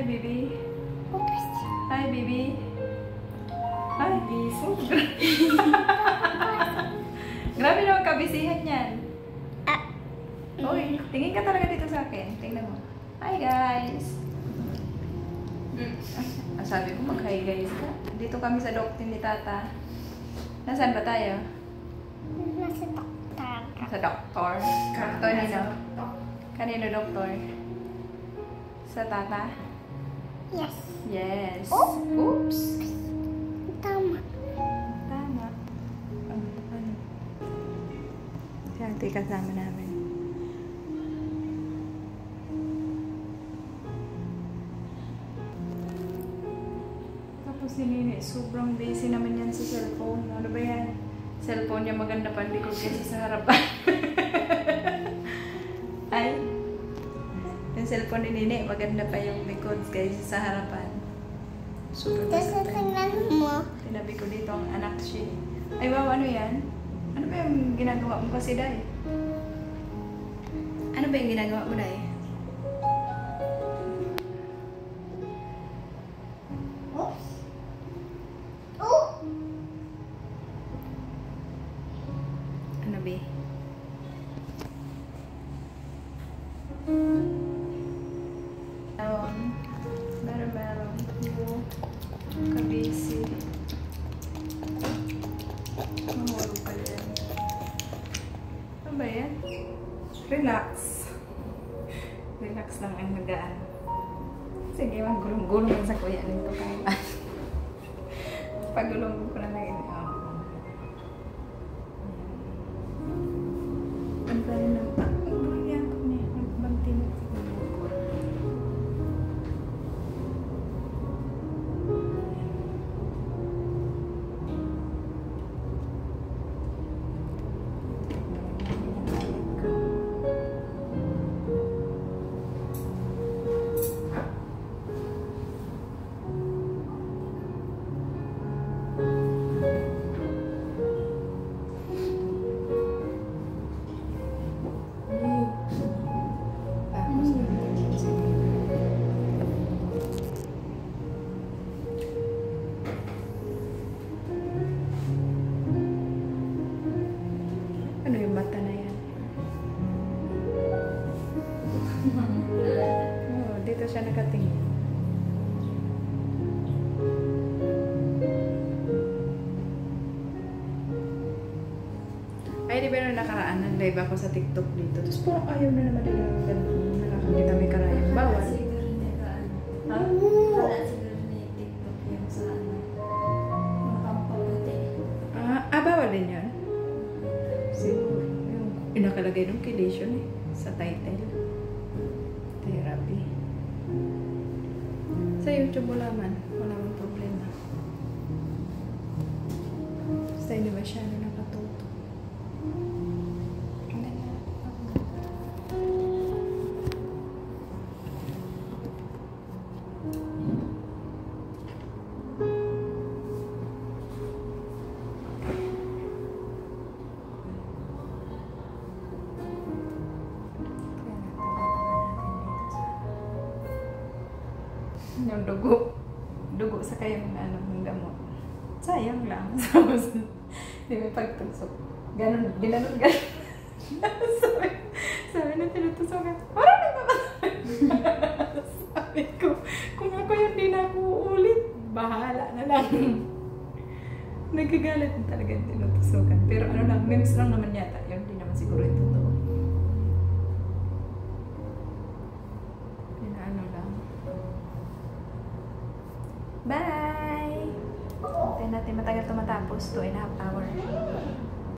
Hi, baby. Oops. Hi, baby. Hi, biso. Grabe naman kabisihan yan. Uy, tingin ka talaga dito sa akin. Tingnan mo. Hi, guys. Sabi ko mag-hi, guys ka. Dito kami sa doktor ni Tata. Nasaan ba tayo? Nasa doktor. Sa doktor. Doktor nino? Kanino doktor? Sa Tata? Yes. Yes. Oh. Oops. Tama. Tama. Ano? Si ate kasama namin. Tapos si Nini, sobrang busy naman yan sa cellphone. Ano ba yan? Cellphone niya maganda pa, hindi ko kasi sa harapan. Ay. Yung cellphone ni Nini, maganda pa yung likod guys sa harapan. Super Tapos basta. tingnan mo. Tinabi ko dito ang anak siya. Ay wow, ano yan? Ano ba yung ginagawa mo kasi, Day? Ano ba yung ginagawa mo, Day? Oops. Oh. Ano ba? Meron. Kabisi. Mahulog ka yan. Ano ba yan? Relax. Relax lang ang magaan. Sige, maggulong-gulong sa kuya nito kaya. Pagulong ko na lang yun. Ang tayo ng pag-uyan ko niya. Nagbantinot ko. Ano yung mata na yan? Oh, dito siya nakatingin. Ay, di ba na nakaraan? Nag-live ako sa TikTok dito. Tapos parang ayaw na naman nila yung ganun. Nakakita may karayang. Bawal. Ha? Bawal din yun? Siguro. Yung nakalagay nung condition eh. Sa title. Therapy. Sa YouTube wala man. Wala man problema. Basta hindi ba siya nakatuto? Yung dugo sa kayong ng gamot. Sayang lang. Tapos, di may pagtusok. Ganon, ginanon. sabi na tinutusokan. Parang nagpapasok. Sabi ko, kung ako yung di na ako uulit, bahala na lang. Nagkagalit na talaga yung tinutusokan. Pero ano lang, memes lang naman yata. Yun, di naman siguro yung totoo. Ano lang. Bye! Hintayin natin matagal ito matapos. 2.5 hours.